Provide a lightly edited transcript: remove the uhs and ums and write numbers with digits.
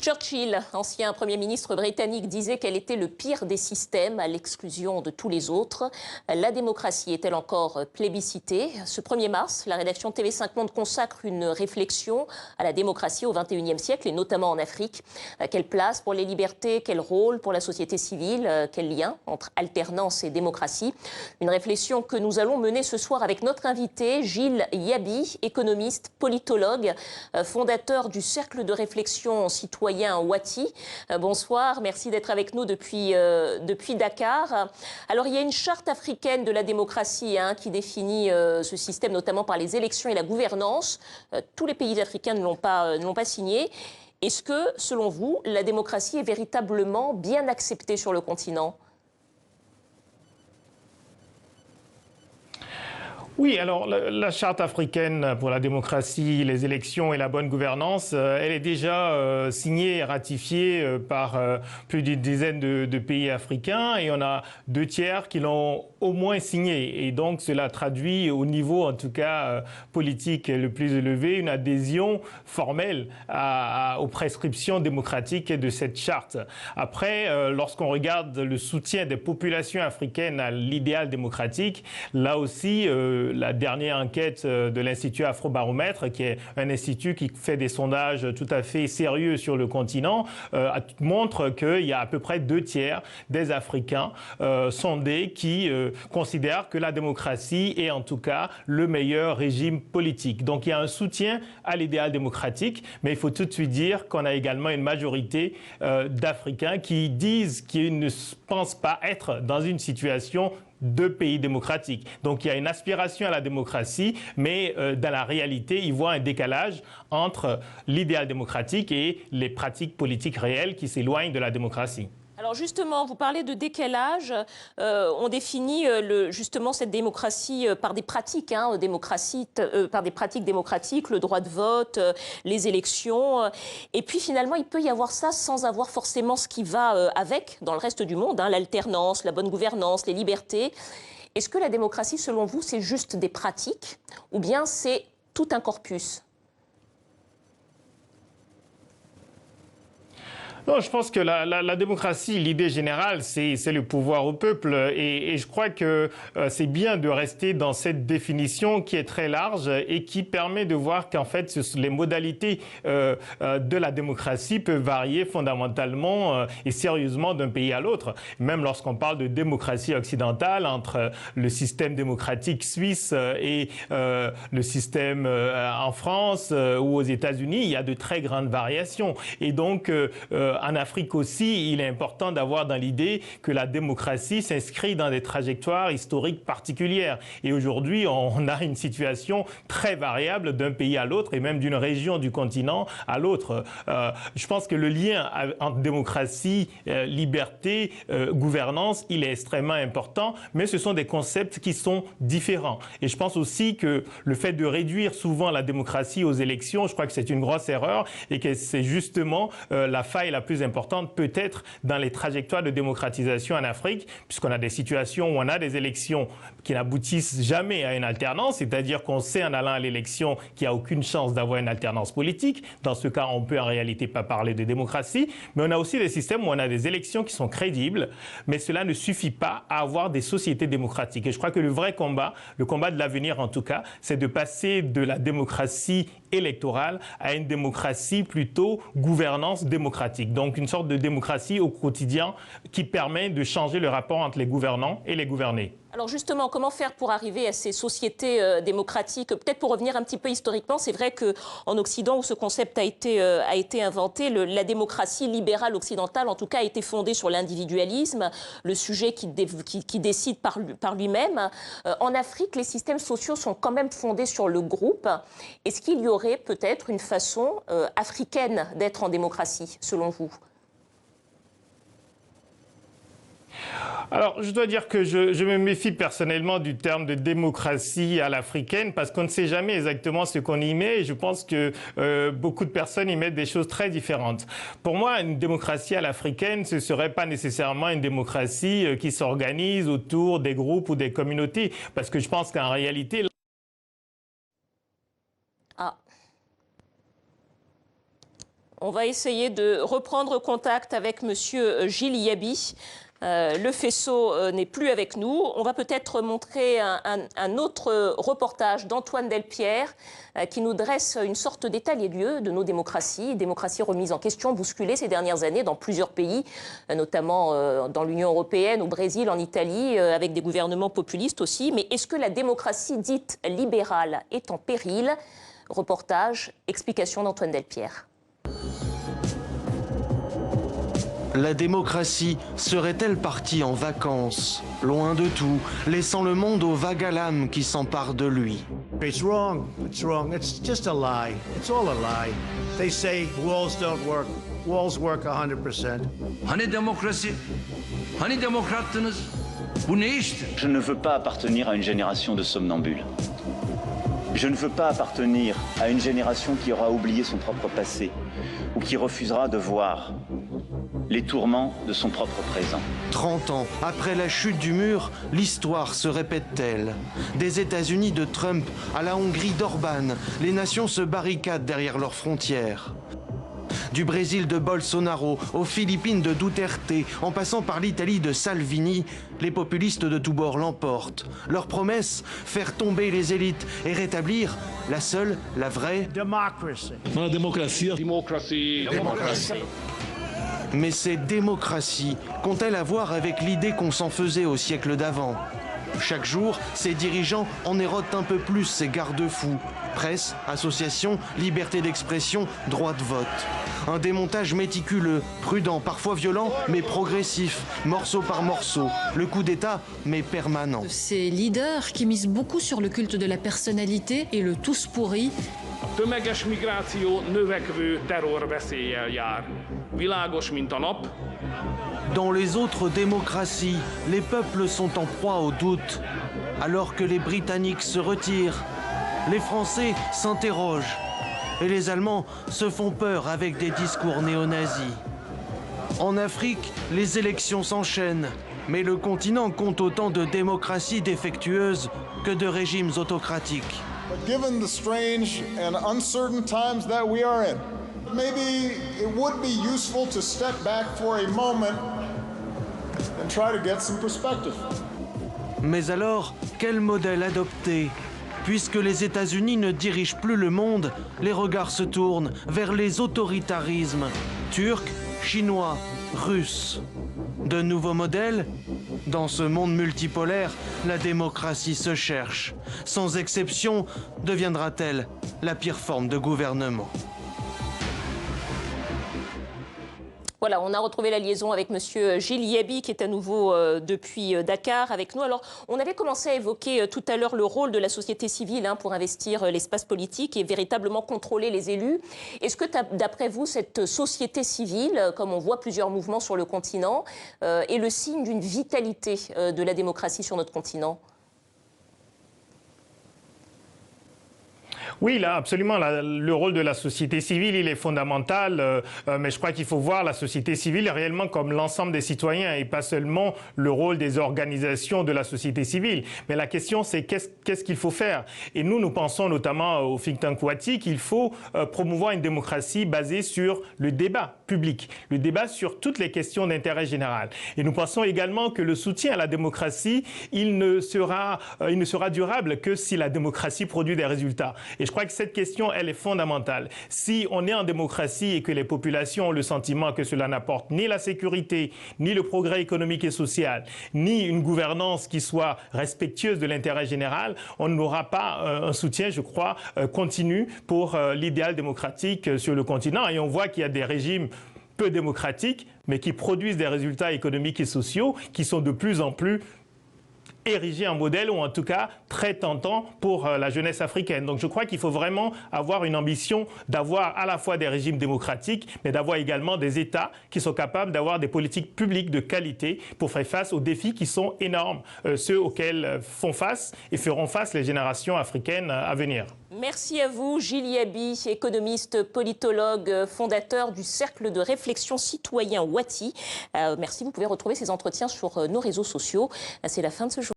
Churchill, ancien Premier ministre britannique, disait qu'elle était le pire des systèmes, à l'exclusion de tous les autres. La démocratie est-elle encore plébiscitée? Ce 1er mars, la rédaction de TV5 Monde consacre une réflexion à la démocratie au XXIe siècle, et notamment en Afrique. Quelle place pour les libertés? Quel rôle pour la société civile? Quel lien entre alternance et démocratie? Une réflexion que nous allons mener ce soir avec notre invité, Gilles Yabi, économiste, politologue, fondateur du Cercle de réflexion citoyen Wati. Bonsoir, merci d'être avec nous depuis Dakar. Alors, il y a une charte africaine de la démocratie qui définit ce système, notamment par les élections et la gouvernance. Tous les pays africains ne l'ont pas signée. Est-ce que, selon vous, la démocratie est véritablement bien acceptée sur le continent ? Oui, alors la charte africaine pour la démocratie, les élections et la bonne gouvernance, elle est déjà signée et ratifiée par plus d'une dizaine de pays africains, et on a 2/3 qui l'ont au moins signée. Et donc cela traduit au niveau, en tout cas politique le plus élevé, une adhésion formelle aux prescriptions démocratiques de cette charte. Après, lorsqu'on regarde le soutien des populations africaines à l'idéal démocratique, là aussi, la dernière enquête de l'Institut Afrobaromètre, qui est un institut qui fait des sondages tout à fait sérieux sur le continent, montre qu'il y a à peu près 2/3 des Africains sondés qui considèrent que la démocratie est en tout cas le meilleur régime politique. Donc il y a un soutien à l'idéal démocratique, mais il faut tout de suite dire qu'on a également une majorité d'Africains qui disent qu'ils ne pensent pas être dans une situation de pays démocratiques. Donc il y a une aspiration à la démocratie, mais dans la réalité, ils voient un décalage entre l'idéal démocratique et les pratiques politiques réelles qui s'éloignent de la démocratie. Alors justement, vous parlez de décalage. On définit justement cette démocratie par des pratiques, par des pratiques démocratiques, le droit de vote, les élections. Et puis finalement, il peut y avoir ça sans avoir forcément ce qui va avec dans le reste du monde, l'alternance, la bonne gouvernance, les libertés. Est-ce que la démocratie, selon vous, c'est juste des pratiques ou bien c'est tout un corpus ? Non, je pense que la démocratie, l'idée générale, c'est le pouvoir au peuple. Et je crois que c'est bien de rester dans cette définition qui est très large et qui permet de voir qu'en fait, les modalités de la démocratie peuvent varier fondamentalement et sérieusement d'un pays à l'autre. Même lorsqu'on parle de démocratie occidentale, entre le système démocratique suisse et le système en France ou aux États-Unis, il y a de très grandes variations. Et donc, en Afrique aussi, il est important d'avoir dans l'idée que la démocratie s'inscrit dans des trajectoires historiques particulières. Et aujourd'hui, on a une situation très variable d'un pays à l'autre et même d'une région du continent à l'autre. Je pense que le lien entre démocratie, liberté, gouvernance, il est extrêmement important, mais ce sont des concepts qui sont différents. Et je pense aussi que le fait de réduire souvent la démocratie aux élections, je crois que c'est une grosse erreur et que c'est justement la faille la plus importante peut-être dans les trajectoires de démocratisation en Afrique, puisqu'on a des situations où on a des élections qui n'aboutissent jamais à une alternance, c'est-à-dire qu'on sait en allant à l'élection qu'il n'y a aucune chance d'avoir une alternance politique. Dans ce cas, on peut en réalité pas parler de démocratie, mais on a aussi des systèmes où on a des élections qui sont crédibles, mais cela ne suffit pas à avoir des sociétés démocratiques. Et je crois que le vrai combat, le combat de l'avenir en tout cas, c'est de passer de la démocratie électorale à une démocratie plutôt gouvernance démocratique. Donc une sorte de démocratie au quotidien qui permet de changer le rapport entre les gouvernants et les gouvernés. Alors justement, comment faire pour arriver à ces sociétés démocratiques? Peut-être pour revenir un petit peu historiquement, c'est vrai qu'en Occident, où ce concept a été inventé, la démocratie libérale occidentale, en tout cas, a été fondée sur l'individualisme, le sujet qui décide par lui-même. En Afrique, les systèmes sociaux sont quand même fondés sur le groupe. Est-ce qu'il y aurait peut-être une façon africaine d'être en démocratie, selon vous ? Alors, je dois dire que je me méfie personnellement du terme de démocratie à l'africaine parce qu'on ne sait jamais exactement ce qu'on y met et je pense que beaucoup de personnes y mettent des choses très différentes. Pour moi, une démocratie à l'africaine, ce ne serait pas nécessairement une démocratie qui s'organise autour des groupes ou des communautés parce que je pense qu'en réalité... On va essayer de reprendre contact avec Monsieur Gilles Yaby. Le faisceau n'est plus avec nous. On va peut-être montrer un autre reportage d'Antoine Delpierre qui nous dresse une sorte d'état des lieux de nos démocraties. Démocraties remises en question, bousculées ces dernières années dans plusieurs pays, notamment dans l'Union européenne, au Brésil, en Italie, avec des gouvernements populistes aussi. Mais est-ce que la démocratie dite libérale est en péril? Reportage, explication d'Antoine Delpierre. La démocratie serait-elle partie en vacances, loin de tout, laissant le monde au vague à l'âme qui s'empare de lui? It's wrong. It's wrong. It's just a lie. It's all a lie. They say walls don't work. Walls work 100%. Hani demokrasi? Hani demokrattınız? Bu ne iştir? Je ne veux pas appartenir à une génération de somnambules. Je ne veux pas appartenir à une génération qui aura oublié son propre passé ou qui refusera de voir les tourments de son propre présent. 30 ans après la chute du mur, l'histoire se répète-t-elle? Des États-Unis de Trump à la Hongrie d'Orban, les nations se barricadent derrière leurs frontières. Du Brésil de Bolsonaro aux Philippines de Duterte, en passant par l'Italie de Salvini, les populistes de tous bords l'emportent. Leur promesse, faire tomber les élites et rétablir la seule, la vraie Democracy. Demokrasi. Mais ces démocraties qu'ont-elles à voir avec l'idée qu'on s'en faisait au siècle d'avant? Chaque jour, ces dirigeants en érodent un peu plus ces garde-fous. Presse, associations, liberté d'expression, droit de vote. Un démontage méticuleux, prudent, parfois violent, mais progressif, morceau par morceau. Le coup d'État, mais permanent. Ces leaders qui misent beaucoup sur le culte de la personnalité et le tous pourri. Tömeges migráció növekvő terrorveszéllyel jár. Világos, mint a nap. Dans les autres démocraties, les peuples sont en proie au doute. Alors que les Britanniques se retirent, les Français s'interrogent. Et les Allemands se font peur avec des discours néo-nazis. En Afrique, les élections s'enchaînent. Mais le continent compte autant de démocraties défectueuses que de régimes autocratiques. But given the strange and uncertain times that we are in, maybe it would be useful to step back for a moment and try to get some perspective. Mais alors, quel modèle adopter? Puisque les États-Unis ne dirigent plus le monde, les regards se tournent vers les autoritarismes turcs, chinois, russes. De nouveaux modèles? Dans ce monde multipolaire, la démocratie se cherche. Sans exception, deviendra-t-elle la pire forme de gouvernement? Voilà, on a retrouvé la liaison avec Monsieur Gilles Yaby qui est à nouveau depuis Dakar avec nous. Alors, on avait commencé à évoquer tout à l'heure le rôle de la société civile pour investir l'espace politique et véritablement contrôler les élus. Est-ce que, d'après vous, cette société civile, comme on voit plusieurs mouvements sur le continent, est le signe d'une vitalité de la démocratie sur notre continent ? Oui, là, absolument. Le rôle de la société civile, il est fondamental. Mais je crois qu'il faut voir la société civile réellement comme l'ensemble des citoyens et pas seulement le rôle des organisations de la société civile. Mais la question, c'est qu'est-ce qu'il faut faire? Et nous pensons notamment au think tank Wati qu'il faut promouvoir une démocratie basée sur le débat public, le débat sur toutes les questions d'intérêt général. Et nous pensons également que le soutien à la démocratie, il ne sera durable que si la démocratie produit des résultats. Et je crois que cette question, elle est fondamentale. Si on est en démocratie et que les populations ont le sentiment que cela n'apporte ni la sécurité, ni le progrès économique et social, ni une gouvernance qui soit respectueuse de l'intérêt général, on n'aura pas un soutien, je crois, continu pour l'idéal démocratique sur le continent. Et on voit qu'il y a des régimes peu démocratiques, mais qui produisent des résultats économiques et sociaux qui sont de plus en plus érigé en modèle ou en tout cas très tentant pour la jeunesse africaine. Donc je crois qu'il faut vraiment avoir une ambition d'avoir à la fois des régimes démocratiques, mais d'avoir également des États qui sont capables d'avoir des politiques publiques de qualité pour faire face aux défis qui sont énormes, ceux auxquels font face et feront face les générations africaines à venir. Merci à vous, Gilles Yaby, économiste, politologue, fondateur du Cercle de réflexion citoyen Wati. Merci, vous pouvez retrouver ces entretiens sur nos réseaux sociaux. C'est la fin de ce jour.